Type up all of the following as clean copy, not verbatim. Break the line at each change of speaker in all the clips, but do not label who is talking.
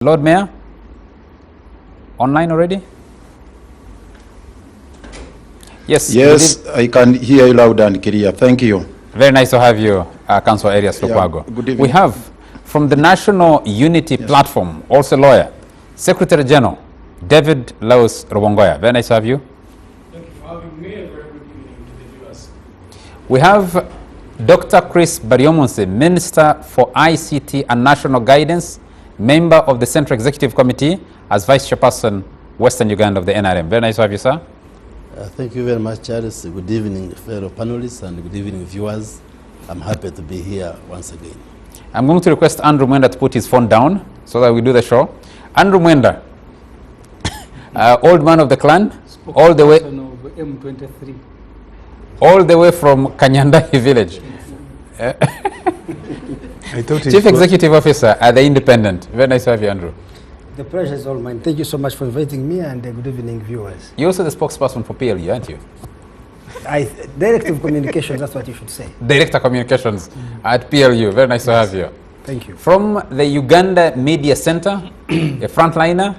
Lord Mayor, online already? Yes.
Yes, I can hear you loud and clear. Thank you.
Very nice to have you, Councillor Arias Lukwago.
Good evening.
We have from the National Unity Platform, also lawyer, Secretary General David Laus Robongoya. Very nice to have you.
Thank you for having me, and very good evening to the viewers.
We have Dr. Chris Baryomunsi, Minister for ICT and National Guidance, member of the Central Executive Committee, as Vice Chairperson, Western Uganda of the NRM. Very nice to have you, sir.
Thank you very much, Charles. Good evening, fellow panelists, and good evening, viewers. I'm happy to be here once again.
I'm going to request Andrew Mwenda to put his phone down so that we do the show. Andrew Mwenda, old man of the clan, all the way
M23.
All the way from Kanyandai village. Chief Executive Officer at the Independent. Very nice to have you, Andrew.
The pleasure is all mine. Thank you so much for inviting me, and good evening, viewers.
You're also the spokesperson for PLU, aren't you?
Directive Communications, that's what you should say.
Director Communications at PLU. Very nice to have you.
Thank you.
From the Uganda Media Center, a frontliner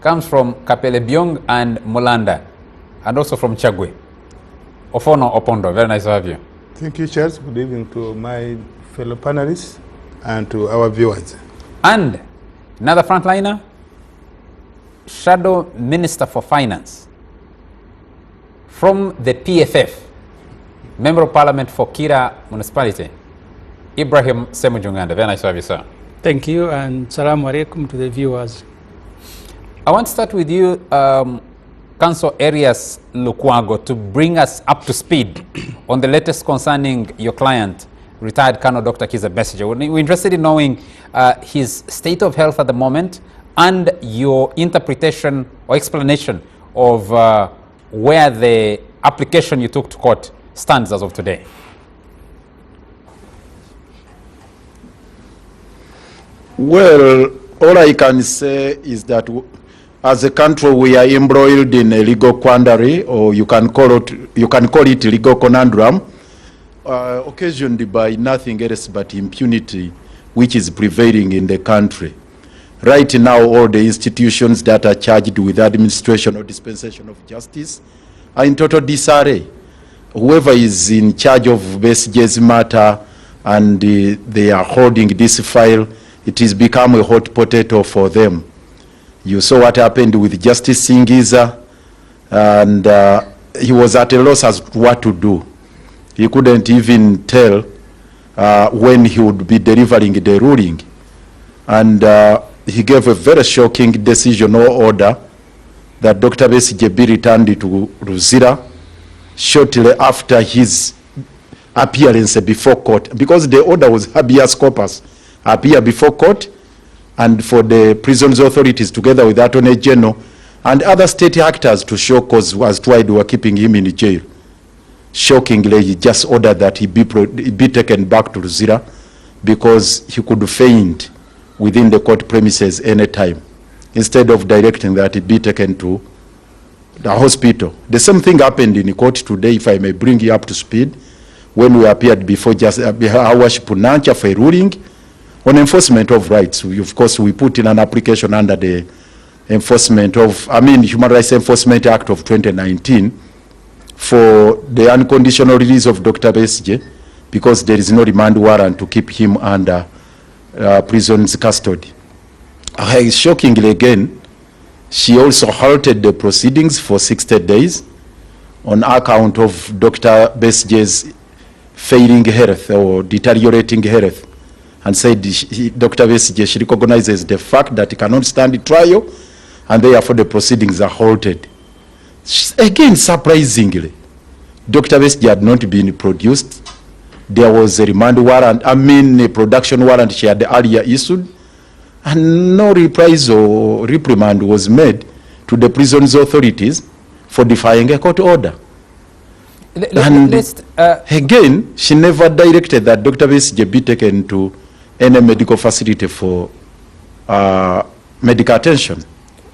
comes from Kapele Byong and Mulanda, and also from Chagwe. Ofono Opondo. Very nice to have you.
Thank you, Charles. Good evening to my fellow panelists and to our viewers.
And another frontliner, Shadow Minister for Finance from the PFF, Member of Parliament for Kira Municipality, Ibrahim Semujunganda. Very nice to have you, sir.
Thank you, and salaam alaikum to the viewers.
I want to start with you, Councillor Arias Lukwago, to bring us up to speed on the latest concerning your client, retired Colonel Dr. Kiza Besigye. We're interested in knowing his state of health at the moment and your interpretation or explanation of where the application you took to court stands as of today.
Well, all I can say is that as a country we are embroiled in a legal quandary, or you can call it legal conundrum, occasioned by nothing else but impunity which is prevailing in the country. Right now, all the institutions that are charged with administration or dispensation of justice are in total disarray. Whoever is in charge of Besigye's matter and they are holding this file, it has become a hot potato for them. You saw what happened with Justice Singiza, and he was at a loss as to what to do. He couldn't even tell when he would be delivering the ruling. And he gave a very shocking decision or order that Dr. Besigye be returned to Luzira shortly after his appearance before court, because the order was habeas corpus, appear before court, and for the prisons authorities together with the Attorney General and other state actors to show cause as to why they were keeping him in jail. Shockingly, he just ordered that he be taken back to Luzira because he could faint within the court premises any time, instead of directing that he be taken to the hospital. The same thing happened in court today, if I may bring you up to speed, when we appeared before Awash Punancha for a ruling on enforcement of rights. Of course, we put in an application under the Human Rights Enforcement Act of 2019 for the unconditional release of Dr. Besigye, because there is no remand warrant to keep him under prison's custody. Shockingly again, she also halted the proceedings for 60 days on account of Dr. Besigye's failing health or deteriorating health, and said Dr. Besigye, she recognizes the fact that he cannot stand the trial, and therefore the proceedings are halted. Again, surprisingly, Dr. Besigye had not been produced. There was a remand warrant, a production warrant she had earlier issued, and no reprisal or reprimand was made to the prison's authorities for defying a court order. Again, she never directed that Dr. Besigye be taken to any medical facility for medical attention.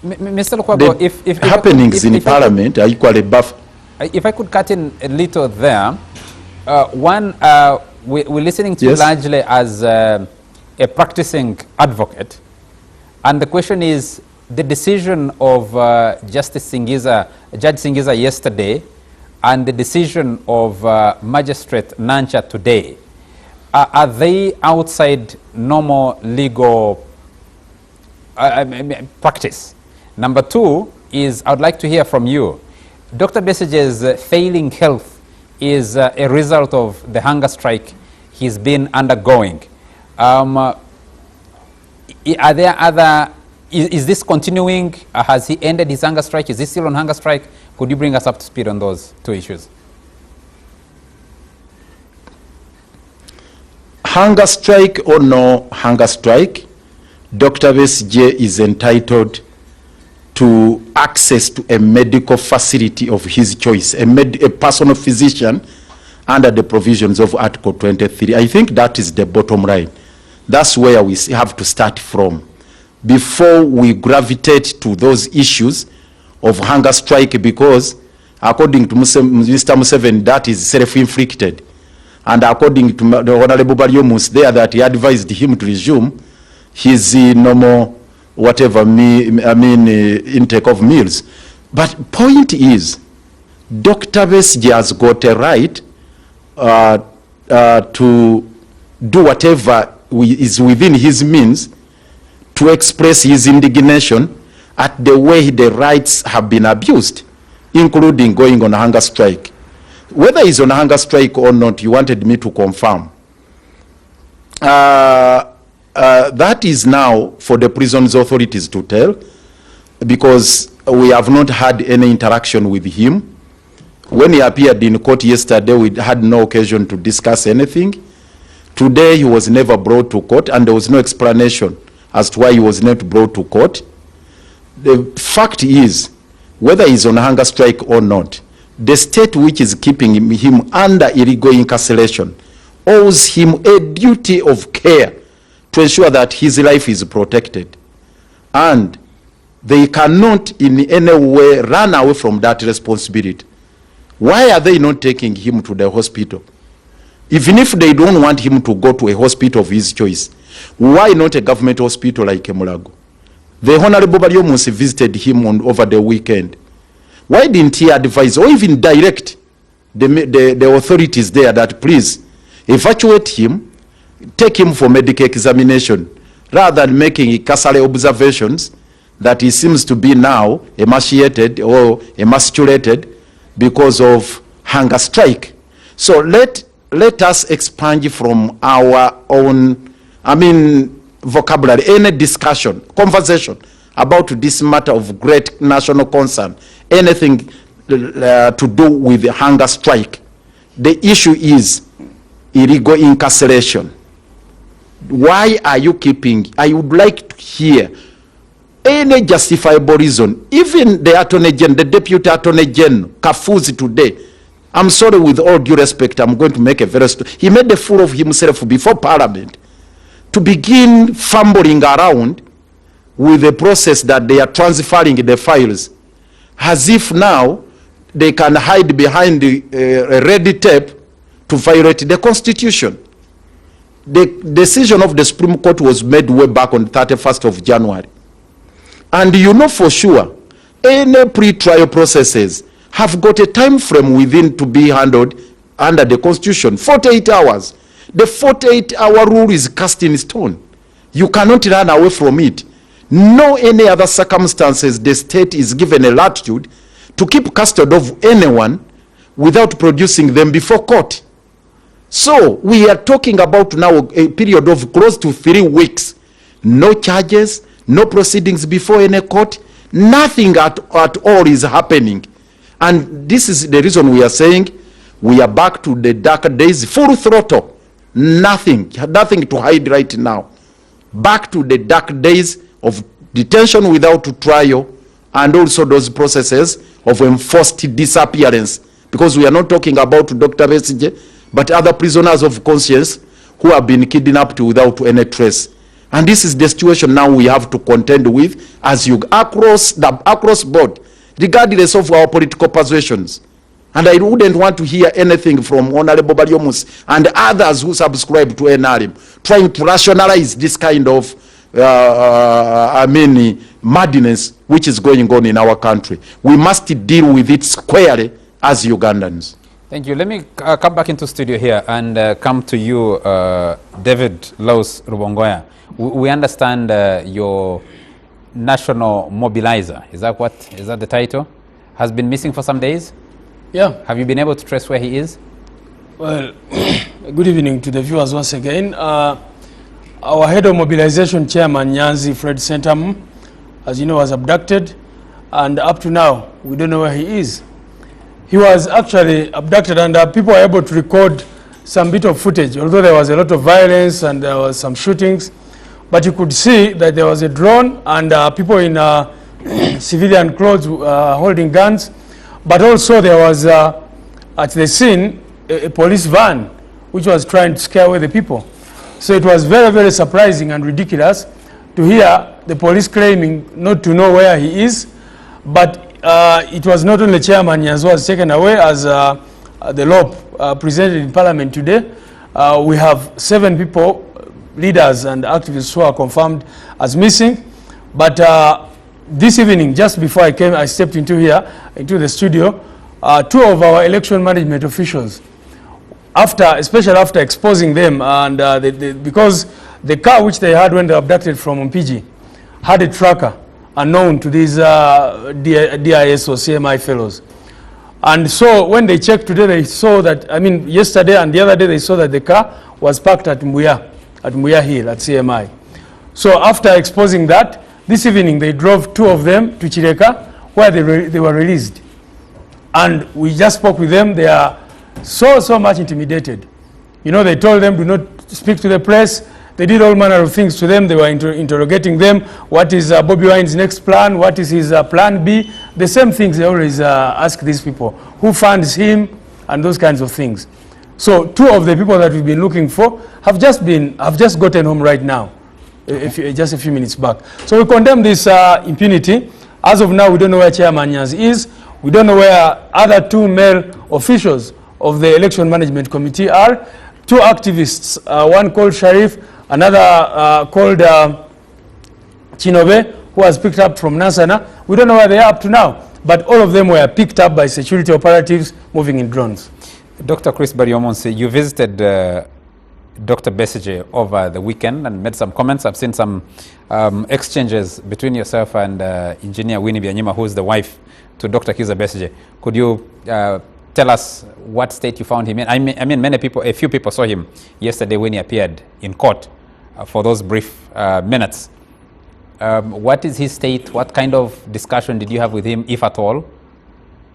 Mr. Lukwago, if
happenings in Parliament are equally buff.
If I could cut in a little there, one, we're listening to you largely as a practicing advocate, And the question is, the decision of Judge Singiza yesterday and the decision of Magistrate Nancha today, are they outside normal legal practice? Number two is, I would like to hear from you. Dr. Besigye's failing health is a result of the hunger strike he's been undergoing. Are there other, is this continuing? Has he ended his hunger strike? Is he still on hunger strike? Could you bring us up to speed on those two issues?
Hunger strike or no hunger strike, Dr. Besigye is entitled to access to a medical facility of his choice, a personal physician under the provisions of Article 23. I think that is the bottom line. That's where we have to start from before we gravitate to those issues of hunger strike, because according to Mr. Museveni, that is self-inflicted. And according to the Honorable Baryomus there, that he advised him to resume his normal whatever intake of meals. But point is, Dr. Besigye has got a right to do whatever is within his means to express his indignation at the way the rights have been abused, including going on a hunger strike. Whether he's on a hunger strike or not, you wanted me to confirm. That is now for the prisons authorities to tell, because we have not had any interaction with him. When he appeared in court yesterday, we had no occasion to discuss anything. Today, he was never brought to court, and there was no explanation as to why he was not brought to court. The fact is, whether he's on a hunger strike or not, the state which is keeping him under illegal incarceration owes him a duty of care to ensure that his life is protected. And they cannot in any way run away from that responsibility. Why are they not taking him to the hospital? Even if they don't want him to go to a hospital of his choice, why not a government hospital like Mulago? The Honorable Baryomus visited him over the weekend. Why didn't he advise or even direct the authorities there that please evacuate him, take him for medical examination, rather than making cursory observations that he seems to be now emaciated or emasculated because of hunger strike? So let us expand from our own, vocabulary, any discussion, conversation about this matter of great national concern, anything to do with the hunger strike. The issue is illegal incarceration. Why are you keeping? I would like to hear any justifiable reason. Even the Attorney General, the Deputy Attorney General, Kafuzi today, I'm sorry, with all due respect, I'm going to make a very he made a fool of himself before Parliament to begin fumbling around with the process that they are transferring the files, as if now they can hide behind the red tape to violate the Constitution. The decision of the Supreme Court was made way back on the 31st of January. And you know for sure, any pre-trial processes have got a time frame within to be handled under the Constitution, 48 hours. The 48-hour rule is cast in stone. You cannot run away from it. No any other circumstances the state is given a latitude to keep custody of anyone without producing them before court. So we are talking about now a period of close to 3 weeks. No charges, no proceedings before any court, nothing at all is happening. And this is the reason we are saying we are back to the dark days, full throttle. Nothing to hide right now. Back to the dark days of detention without trial, and also those processes of enforced disappearance. Because we are not talking about Dr. Besigye, but other prisoners of conscience who have been kidnapped without any trace. And this is the situation now we have to contend with as you across board, regardless of our political persuasions. And I wouldn't want to hear anything from Honorable Baryomus and others who subscribe to NRM trying to rationalize this kind of madness which is going on in our country. We must deal with it squarely as Ugandans.
Thank you. Let me come back into studio here and come to you, David Laus Rubongoya. We understand your national mobilizer. Is that the title? Has been missing for some days?
Yeah.
Have you been able to trace where he is?
Well, good evening to the viewers once again. Our head of mobilization chairman, Nyanzi Fred Sentam, as you know, was abducted, and up to now, we don't know where he is. He was actually abducted, and people were able to record some bit of footage, although there was a lot of violence and there was some shootings. But you could see that there was a drone and people in civilian clothes holding guns. But also there was, at the scene, a police van which was trying to scare away the people. So it was very, very surprising and ridiculous to hear the police claiming not to know where he is. But it was not only Chairman Nyanzi was taken away, as the law presented in Parliament today. We have 7 people, leaders and activists, who are confirmed as missing. But this evening, just before I stepped into the studio, 2 of our election management officials, especially after exposing them, and because the car which they had when they abducted from Mpigi had a tracker unknown to these DIS or CMI fellows. And so when they checked today, they saw that, yesterday and the other day, they saw that the car was parked at Mbuya Hill at CMI. So after exposing that, this evening they drove 2 of them to Chireka, where they were released. And we just spoke with them. They are so much intimidated. You know, they told them do not speak to the press. They did all manner of things to them. They were interrogating them. What is Bobby Wine's next plan? What is his plan B? The same things they always ask these people. Who funds him? And those kinds of things. So 2 of the people that we've been looking for have just gotten home right now, just a few minutes back. So we condemn this impunity. As of now, we don't know where Chairman Nyanzi is. We don't know where other 2 male officials of the Election Management Committee are. 2 activists, one called Sharif, another called Chinobe, who was picked up from Nansana. We don't know where they are up to now, but all of them were picked up by security operatives moving in drones.
Dr. Chris Baryomonsi, you visited Dr. Besigye over the weekend and made some comments. I've seen some exchanges between yourself and Engineer Winnie Byanyima, who is the wife to Dr. Kizza Besigye. Could you tell us what state you found him in? I mean, a few people saw him yesterday when he appeared in court for those brief minutes. What is his state? What kind of discussion did you have with him, if at all?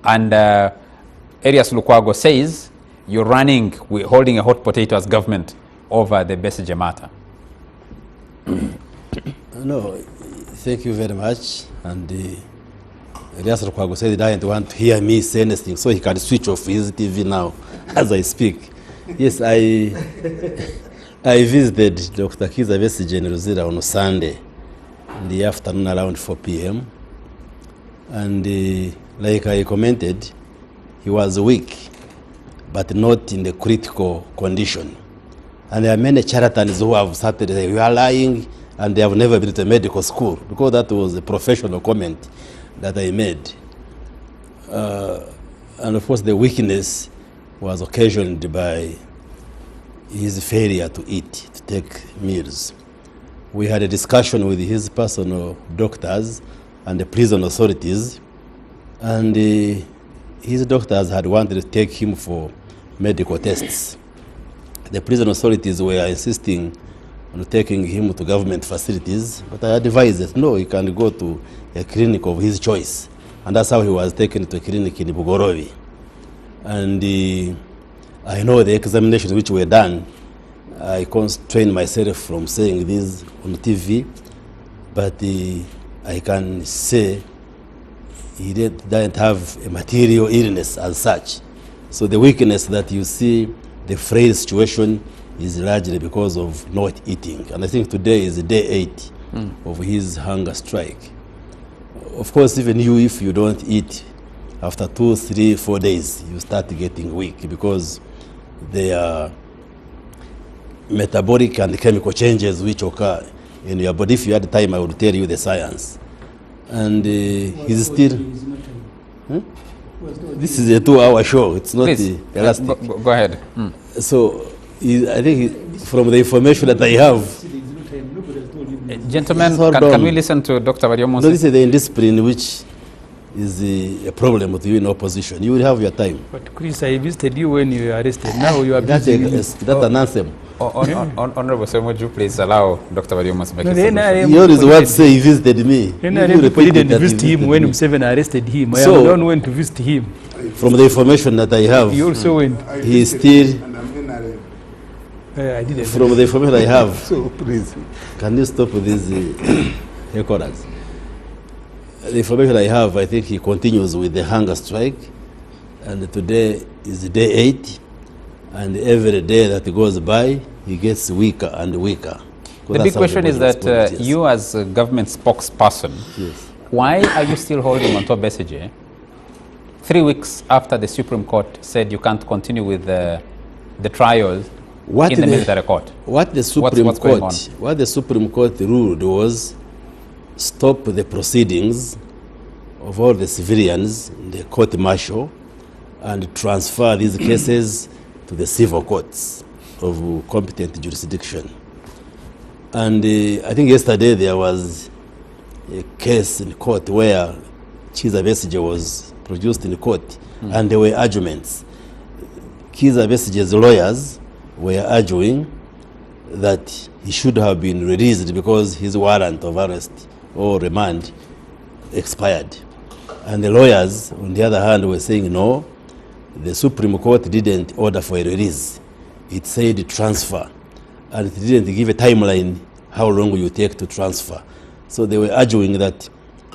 And Erias Lukwago says you're holding a hot potato as government over the Besigye matter.
No, thank you very much. And Elias Lukwago said he didn't want to hear me say anything, so he can switch off his TV now as I speak. Yes, I visited Dr. Kizza Besigye in Ruzira on Sunday in the afternoon around 4 p.m. And like I commented, he was weak, but not in the critical condition. And there are many charlatans who have started to say, we are lying, and they have never been to medical school, because that was a professional comment that I made. And of course, the weakness was occasioned by his failure to eat, to take meals. We had a discussion with his personal doctors and the prison authorities, and his doctors had wanted to take him for medical tests. The prison authorities were insisting on taking him to government facilities, but I advised that no, he can go to a clinic of his choice. And that's how he was taken to a clinic in Bugorovi. And I know the examinations which were done, I constrained myself from saying this on TV, but I can say he didn't have a material illness as such. So the weakness that you see, the frail situation, is largely because of not eating. And I think today is day 8 of his hunger strike. Of course, even you, if you don't eat, after 2, 3, 4 days, you start getting weak, because there are metabolic and chemical changes which occur in your body. If you had time, I would tell you the science. And he's still... This is a 2-hour show. It's not
Please,
elastic.
go ahead.
So I think from the information that I have...
Gentlemen,
Hold
can
on.
we listen to Dr.
No,
Wariomunsi?
this is the indiscipline which is a problem with you in opposition. You will have your time.
But Chris, I visited you when you were arrested. Now you are
That's,
busy.
that's an anthem.
Honorable Sir, would you please allow Dr. Wariomunsi to make
No,
his
the
submission?
NRM
You always
people
what
did-
say he visited me.
NRM
You
people
repeated
didn't
that he
visit him
visited
when
me.
Museveni arrested him. I
So-
am the one who went to visit him.
From the information that I have,
You also went.
he is still,
And I'm NRM.
I didn't.
from the information I have,
So please.
can you stop with these recorders? The information I have, I think he continues with the hunger strike, and today is day 8, and every day that goes by, he gets weaker and weaker.
The big question is that you as a government spokesperson,
Yes.
why are you still holding on to Besigye 3 weeks after the Supreme Court said you can't continue with the trial
What
in the military court?
What the Supreme
what's going
Court, what the Supreme Court ruled was stop the proceedings of all the civilians in the court martial and transfer these cases to the civil courts of competent jurisdiction. And I think yesterday there was a case in court where Kizza Besigye was produced in court, and there were arguments. Kizza Besigye's lawyers were arguing that he should have been released because his warrant of arrest or remand expired. And the lawyers, on the other hand, were saying no, the Supreme Court didn't order for a release. It said transfer, and it didn't give a timeline how long you take to transfer. So they were arguing that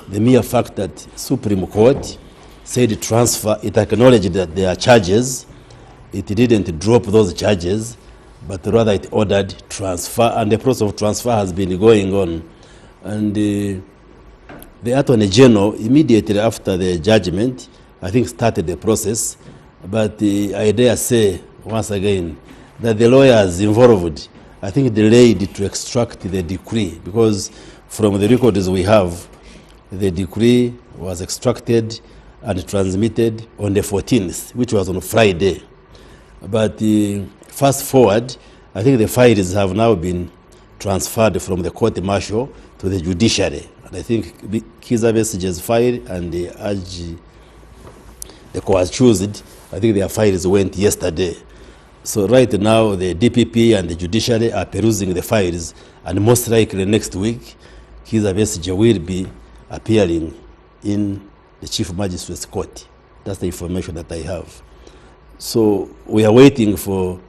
the mere fact that Supreme Court said transfer, it acknowledged that there are charges. It didn't drop those charges, but rather it ordered transfer, and the process of transfer has been going on. And the Attorney General, immediately after the judgment, I think started the process, but I dare say, once again, that the lawyers involved, I think delayed to extract the decree, because from the records we have, the decree was extracted and transmitted on the 14th, which was on Friday. But fast forward, I think the files have now been transferred from the court martial to the judiciary. And I think Kizza Besigye's file and the court chose it. I think their files went yesterday. So right now, the DPP and the judiciary are perusing the files, and most likely next week, Kizza Besigye will be appearing in the Chief Magistrate's Court. That's the information that I have. So we are waiting for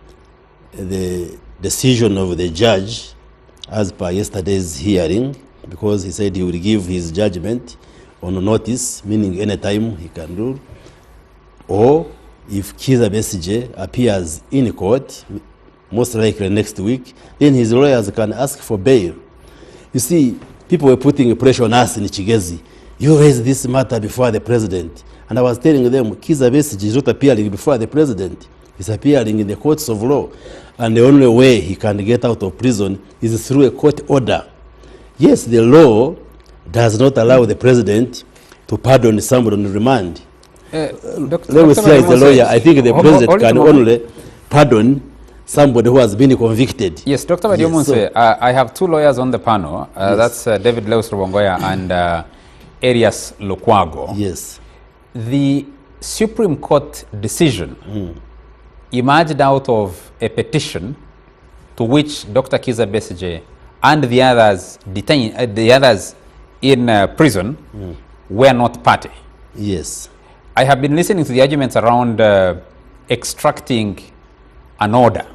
the decision of the judge as per yesterday's hearing, because he said he will give his judgment on notice, meaning any time he can rule, or if Kizza Besigye appears in court, most likely next week, then his lawyers can ask for bail. You see, people were putting pressure on us in Chigezi. You raised this matter before the president. And I was telling them, Kizza Besigye is not appearing before the president. He's appearing in the courts of law. And the only way he can get out of prison is through a court order. Yes, the law does not allow the president to pardon somebody on remand. Let me say, as the lawyer, I think the president can only pardon somebody who has been convicted.
Yes, Dr. Wariomunsi, I have two lawyers on the panel. That's David Leus Rubongoya and Arias Lukwago.
Yes.
The Supreme Court decision emerged out of a petition to which Dr. Kizza Besigye and the others detained, the others in prison were not party.
Yes.
I have been listening to the arguments around extracting an order.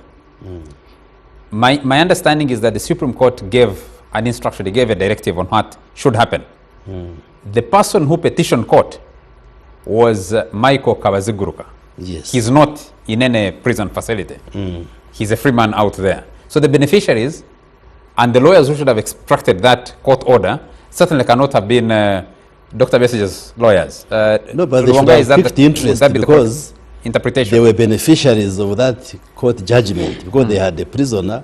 My understanding is that the Supreme Court gave an instruction, they gave a directive on what should happen. The person who petitioned court was Michael Kabaziguruka.
Yes.
He's not in any prison facility. He's a free man out there. So the beneficiaries and the lawyers who should have extracted that court order certainly cannot have been Dr. Besigye's lawyers.
No, but they should have picked interest because
interpretation.
they were beneficiaries of that court judgment, because they had a prisoner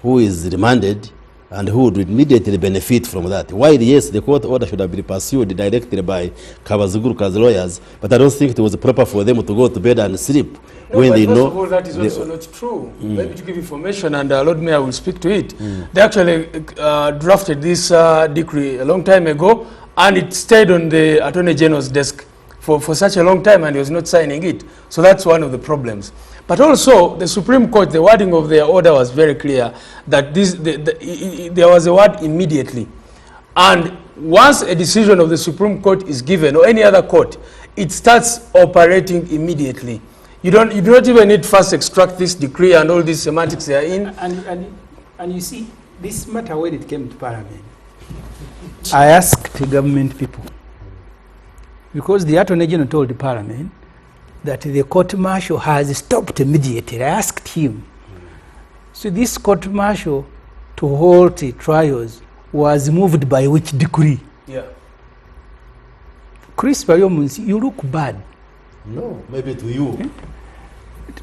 who is remanded and who would immediately benefit from that. While yes, the court order should have been pursued directly by Kabazuguruka's lawyers, but I don't think it was proper for them to go to bed and sleep when
but
they
first
know.
of all, that is also not true. Maybe to give information, and Lord Mayor will speak to it. They actually drafted this decree a long time ago, and it stayed on the Attorney General's desk for such a long time, and he was not signing it. So that's one of the problems. But also, the Supreme Court, the wording of their order was very clear that there was a word immediately. And once a decision of the Supreme Court is given, or any other court, it starts operating immediately. You do not even need first extract this decree and all these semantics they are in.
And you see, this matter when it came to Parliament, I asked the government people, because the Attorney General told the Parliament that the court-martial has stopped immediately. I asked him, so this court-martial to hold the trials was moved by which decree?
Yeah.
Chris Bayomunsi, you look bad.
No, maybe to you.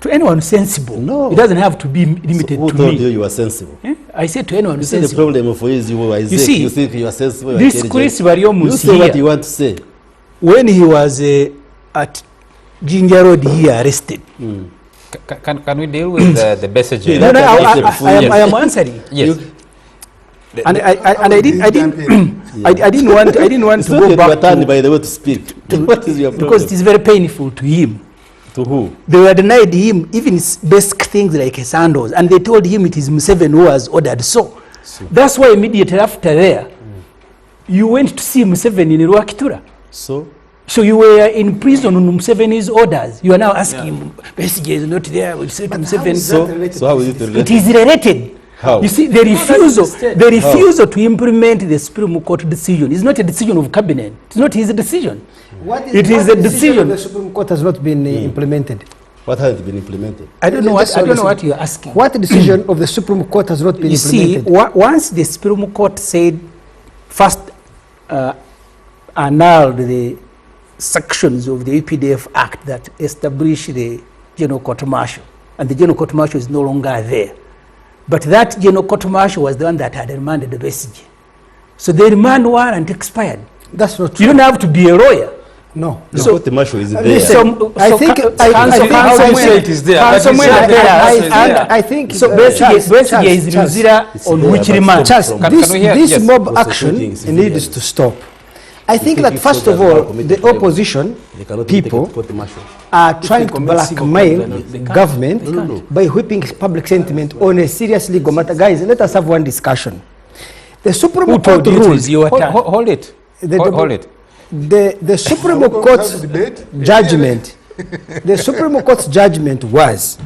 To anyone sensible.
No.
It doesn't have to be limited
Who
to
told
me.
you you are sensible?
I said to anyone
You see the
sensible.
problem for you, Isaac.
You see,
you think you are sensible. you are
this
intelligent.
Chris Bayomunsi
You say what
here,
you want to say.
when he was at Ginger Road here arrested.
Can we deal with the Besigye?
No, I am
Yes.
answering.
Yes.
And I didn't want
It's
to
not
go
your
back
turn,
to,
by the way, to speak. What is your problem?
because it is very painful to him.
To who?
They were denied him even basic things like sandals, and they told him it is Museveni who has ordered so. That's why immediately after there, you went to see Museveni in Rwakitura. So you were in prison on Museveni's orders. You are now asking, Besigye is not there, we'll say to Museveni.
So how is it related?
It is related.
How?
You see, the refusal to implement the Supreme Court decision is not a decision of cabinet. It's not his decision. It is a decision.
The Supreme Court has not been implemented.
What has been implemented?
I don't know what you are asking.
What decision of the Supreme Court has not been
You see,
implemented?
once the Supreme Court said, first annulled the sections of the EPDF Act that establish the General Court Martial, and the General Court Martial is no longer there. But that General Court Martial was the one that had remanded the Besigye. So the remand warrant expired.
That's not true.
You don't have to be a lawyer.
No.
The
So-
court martial is there.
I think
how do you say it is there? That is there.
I think
So Besigye is Luzira on
there,
which
but
remand?
Charles,
Can
this,
we hear-
this
yes.
mob
Also
action
shooting civilians.
needs to stop. I think
think
that
if
first
soldiers
of
now
all,
commit
the
crime,
opposition
They cannot be taken
people
to court martial.
are trying to
commit civil
blackmail
crime, they can't.
government by whipping public sentiment on a serious legal matter. Guys, let us have one discussion. The Supreme
Who
Court
told you it
ruled.
is your turn?
Hold it. Hold it.
The Supreme
Have
Court's
a debate?
judgment, the Supreme Court's judgment was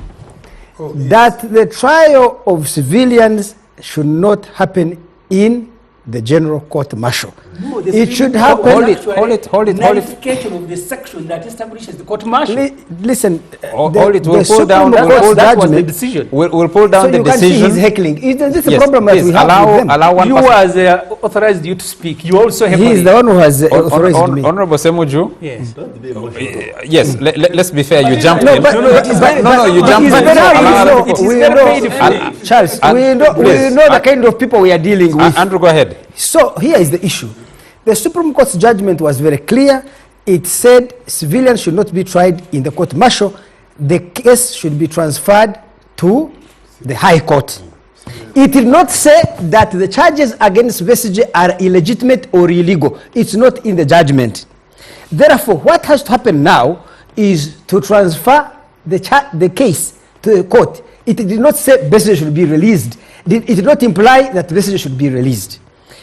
that the trial of civilians should not happen in the General Court Martial.
No, the
It should
Supreme
happen.
Court
Hold it,
actually
hold it, hold it, hold it.
nullification of the section that establishes the court martial.
Listen,
Hold it, we'll pull down,
Supreme
we'll
Court's
pull
That was the
judgment.
decision.
We'll pull down
So
the
you can see
decision.
he's heckling. This is the
Yes,
problem that
please,
we have with them.
allow one
You
person.
was authorized you to speak. You also have
He is the one who has authorized me.
Honorable Semuju.
Yes.
Yes, let's be fair. You jumped
No,
in.
but-
No, you
but
jumped
it's
in.
very
So
hard,
allow-
you know,
It is
we
very
know-
painful.
Charles,
And-
we know
please,
the kind of people we are dealing with.
Andrew, go ahead.
So here is the issue. The Supreme Court's judgment was very clear. It said civilians should not be tried in the court martial. The case should be transferred to the High Court. It did not say that the charges against Besigye are illegitimate or illegal. It's not in the judgment. Therefore, what has to happen now is to transfer the case to the court. It did not say Besigye should be released. It did not imply that Besigye should be released.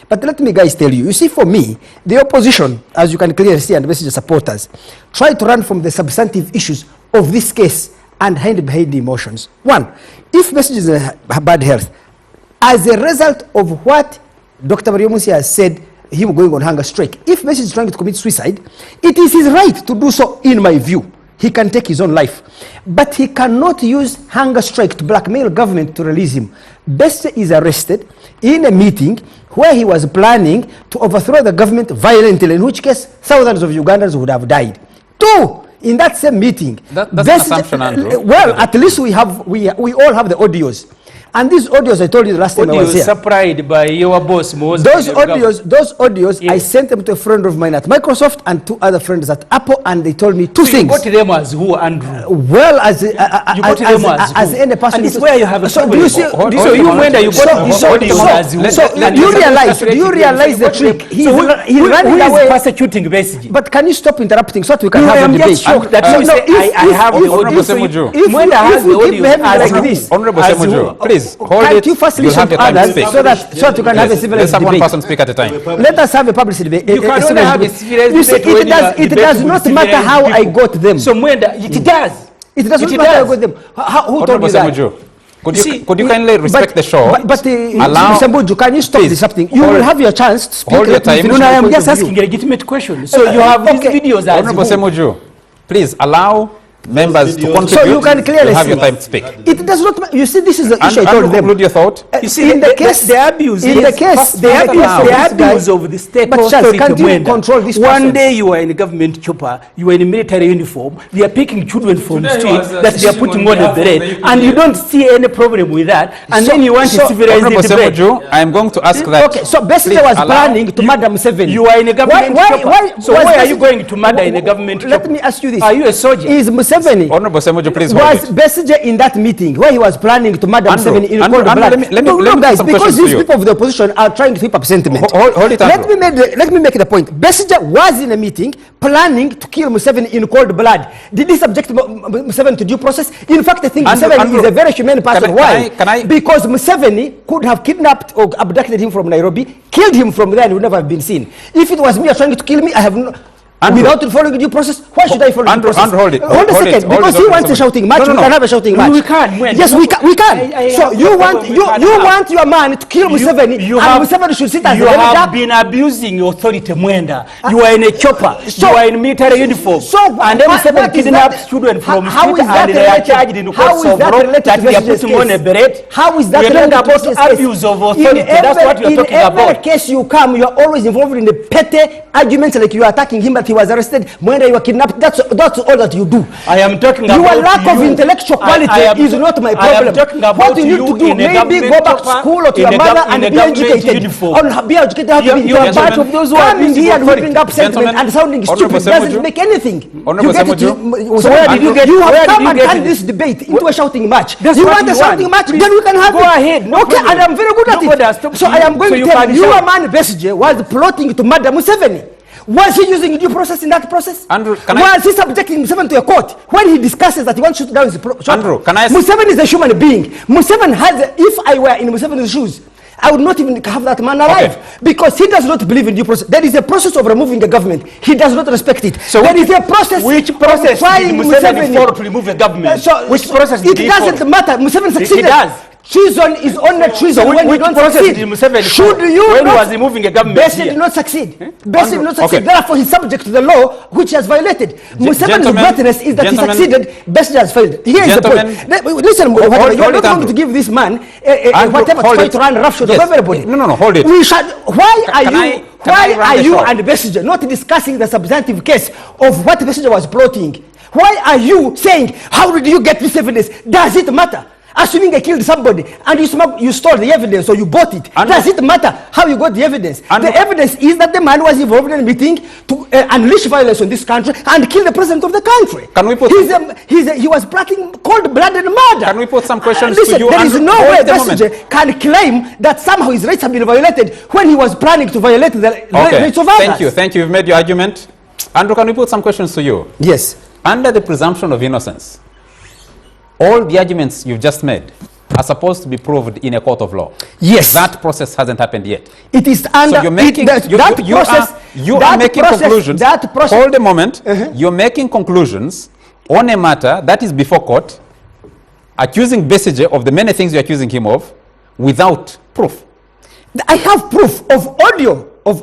But let me guys tell you, you see for me, the opposition, as you can clearly see, and Besigye supporters, try to run from the substantive issues of this case and hide behind the emotions. One, if Besigye is in bad health, as a result of what Dr. Mariomusi has said, him going on hunger strike, if Besigye is trying to commit suicide, it is his right to do so, in my view. He can take his own life. But he cannot use hunger strike to blackmail government to release him. Besigye is arrested in a meeting where he was planning to overthrow the government violently, in which case thousands of Ugandans would have died. Two, in that same meeting,
That's an assumption, Andrew.
well, at least we all have the audios. And these audios, I told you the last time I was
Audios
here.
supplied by your boss, Moses.
Those audios, I
Yes.
sent them to a friend of mine at Microsoft and 2 other friends at Apple, and they told me two
So you
things.
got them as who, Andrew?
Well, as
You got them as who?
any person.
And it's where you have a
so do
problem.
you see?
Hold-
do
hold
So you,
on.
Mwenda, you got these audios as who?
so
And
do you
you're
realize?
separating
Do you
them.
realize
So
the
you got
trick?
them.
He's
So who
running
is
away.
persecuting Besigye?
But can you stop interrupting so that we can
No,
have
I'm
a
just
debate?
shocked that you say I have the
Honorable
audio. So you-
Semuju.
If
Mwenda has
we
the
keep
audio
behaving
as
like
who?
this,
Honorable
As
Semuju,
who?
please hold
can't
it.
you first
You'll
listen
have
to
your time to
others
speak.
so that we can have a
Yes, let
civilized
someone
debate?
person speak at a time.
Let us have a public debate.
You can only
civilized
have a
debate.
civilized
You see,
debate when you are
it does
debating
not
with
matter
civilized
how I
people.
got them.
So Mwenda, it does.
It does not
It
matter how I
does.
got them. Who told
Honorable
you that?
Semuju, could
You
you
see,
could you kindly respect the show?
But
Allow-
Mr. Mbuju, can you stop
Please,
disrupting? You
hold-
will have your chance to speak.
hold your
Let me
time.
finish
No,
my
I am
point
just
of
asking
view.
a legitimate question. So you have these
Okay.
videos as
Honorable
who?
Semuju, please allow members to
videos-
contribute.
So you can clearly
You'll have
see.
your time to speak.
It does not matter. You see, this is the issue I
And
told them.
conclude your thought.
You see,
in the case,
the abuse,
in the case,
first
the
allow.
abuse
of the state
But Charles,
authority,
can't you
Mwenda.
control this
One
person?
day you are in a government chopper, you are in a military uniform, they are picking children from the
Today
street
was,
that they are
sitting
putting
on
on a
behalf of
beret,
the
and you
UPDF.
don't see any problem with that, and
So-
then you want
so-
to civilize
Honorable
the debate.
Semuju, I am going to ask that.
Okay, so Besigye
please
was
allow-
planning to murder Museveni.
You are in a government chopper. So
was
where are you
Besigye-
going to murder in a government
Let
chopper?
me ask you this.
Are you a soldier?
Is Museveni,
Honorable Semuju, please hold
was
it.
Besigye in that meeting where he was planning to murder
Andrew,
Museveni in
Andrew,
cold
Andrew,
blood?
let me
No,
put
guys,
some
because
questions to
these
you.
people of the opposition are trying to whip up sentiment.
Hold it, Andrew.
Let me make the point. Besigye was in a meeting planning to kill Museveni in cold blood. Did he subject Museveni to due process? In fact, I think
Andrew,
Museveni
Andrew,
is a very humane person. Why?
can I-
Because Museveni could have kidnapped or abducted him from Nairobi, killed him from there, and would never have been seen. If it was me trying to kill me, I have no.
Andrew.
Without following due process, why should I follow
Andrew,
due process?
Andrew, hold it.
Hold a
Hold it,
second,
hold
because
it,
he
hold
wants
it.
a shouting match.
No, no,
We
no.
can have a shouting
No,
match.
we can't. When?
Yes, we can. We can.
I
So
have
you
no
want
problem. We can't
you
have.
want your man to kill Museveni,
You
and
have-
Museveni should sit as
You
a
have
manager.
been abusing authority, Mwenda. You are in a chopper.
So-
You are in military uniform.
So
and then
what-
Museveni
what is
kidnaps
that-
children from
how
street
is that
and they are
related-
charged in
how
courts
is
of
that
law
related
that
to
they are
Besigye's
putting on a
case?
beret.
How is that
We are talking
related to
about
Besigye's case?
abuse of
In
authority. That's what you're talking
in every
about.
case you come, you are always involved in the petty arguments like you are attacking him, that he was arrested, Mwenda, you were kidnapped. That's all that you do.
I am talking
Your
about
lack of
you.
intellectual quality
I am-
is not my
I
problem.
am talking about
What you need to do,
in a
maybe
government
go back to
chopper,
school or to
in
your
a
mother
gov-
and
in a
be
government
educated.
uniform.
Be educated how to be
You are
intelligent.
part of those who are
Coming
abusing
here and
authority.
whipping up sentiment
Gentlemen,
and sounding
Honorable
stupid doesn't
Semuju.
make anything.
Honorable
You get it?
Semuju.
So where did you get-
You
where
have
did
come
you
and
get
turned
it?
this debate into a shouting match.
That's
You
what
want a
you
shouting
want.
match?
Please,
Then we can have
go
it.
ahead, no
Okay,
problem.
and I'm very good at
Nobody
it.
has stopped
So I am going
so
to
you
tell
can
you,
shout.
your man Besigye was plotting to murder Museveni. Was he using due process in that process?
Andrew, can I-
was he subjecting Museveni to a court when he discusses that he wants to shoot down his shopper?
Andrew, can I ask-
Museveni is a human being. Museveni has, if I were in Museveni's shoes, I would not even have that man alive,
Okay.
because he does not believe in due process. There is a process of removing a government. He does not respect it.
So
there
which-
is a process.
Which
of
process did
trying
Museveni follow to remove a government? Which process did
it
he
doesn't
follow?
matter. Museveni succeeded.
does.
Treason is only treason
So
when you
which
don't
process
succeed.
did Museveni
Should
follow
you
when he
not,
was removing a government
Besigye
here?
did not succeed. Besigye did not succeed.
Okay.
Therefore, he's subject to the law which he has violated. Museveni's
gentlemen,
greatness is that he
gentlemen,
succeeded. Besigye has failed. Here is the
gentlemen,
point. Listen,
hold
you're
it,
not going
Andrew.
to give this man
Andrew,
whatever to
hold
try
it.
to run roughshod
Yes.
of everybody.
No, hold it.
We shall, why are
Can
you?
I- can
Why
I run
are
the
you
show?
and Besigye not discussing the substantive case of what Besigye was plotting? Why are you saying, how did you get this evidence? Does it matter? Assuming I killed somebody and you stole the evidence or you bought it,
Andrew,
does it matter how you got the evidence?
Andrew,
The evidence is that the man was involved in a meeting to unleash violence on this country and kill the president of the country.
Can we put-
he was plotting cold-blooded murder.
Can we put some questions
listen,
to you,
there is
Andrew?
no
Hold
way
it a moment.
Besigye can claim that somehow his rights have been violated when he was planning to violate the
Okay,
rights of others.
thank you. You've made your argument. Andrew, can we put some questions to you?
Yes.
Under the presumption of innocence, all the arguments you've just made are supposed to be proved in a court of law.
Yes.
That process hasn't happened yet.
It is under
So you're making, you are making conclusions.
That process.
Hold a moment. You're making conclusions on a matter that is before court, accusing Besigye of the many things you're accusing him of, without proof.
I have proof of audios of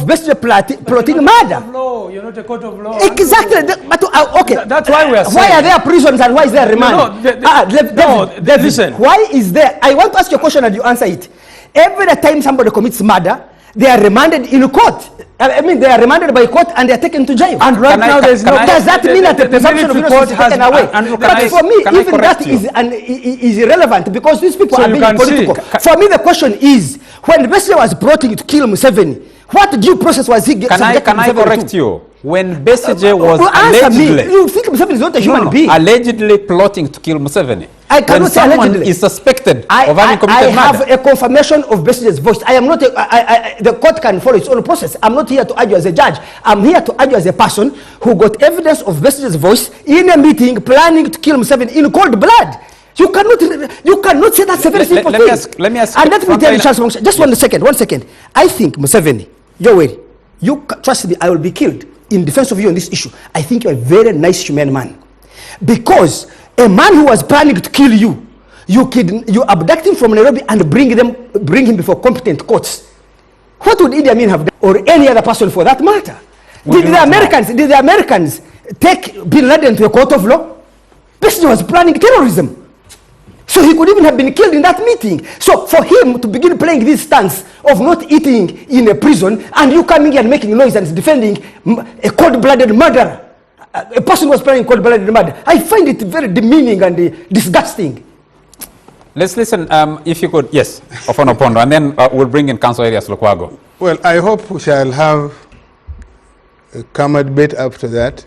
Besigye plotting murder.
Law, you're not a court of law.
Exactly. But okay.
That's why we are
Why
saying-
are there prisons and why is there remand?
Listen.
Why is there? I want to ask you a question and you answer it. Every time somebody commits murder, They are remanded in court. I mean, they are remanded by court and they are taken to jail.
And right now there's no...
Does that mean that the presumption of innocence is taken away? But for me, even that is irrelevant because these people are being political. For me, the question is, when Besigye was plotting to kill Museveni, what due process was he getting?
Can I correct you? When Besigye was allegedly...
You think Museveni is not a human being?
Allegedly plotting to kill Museveni.
I cannot say allegedly.
Someone is suspected of having committed murder.
I have a confirmation of Besigye's voice. I am not the court can follow its own process. I'm not here to argue as a judge. I'm here to argue as a person who got evidence of Besigye's voice in a meeting planning to kill Museveni in cold blood. You cannot say that's a very simple thing.
Let me ask
and let me tell you, Charles, just 1 second. I think Museveni, you trust me, I will be killed in defense of you on this issue. I think you're a very nice, humane man. Because a man who was planning to kill you, you abduct him from Nairobi and bring him before competent courts. What would Idi Amin have done, or any other person for that matter? Did the Americans take Bin Laden to a court of law? Besigye was planning terrorism. So he could even have been killed in that meeting. So for him to begin playing this stance of not eating in a prison and you coming and making noise and defending a cold-blooded murderer, a person who was planning cold-blooded murder, I find it very demeaning and disgusting.
Let's listen, if you could, yes, Ofono Pondo, and then we'll bring in Council Areas Lukwago.
Well, I hope we shall have a calmer debate after that.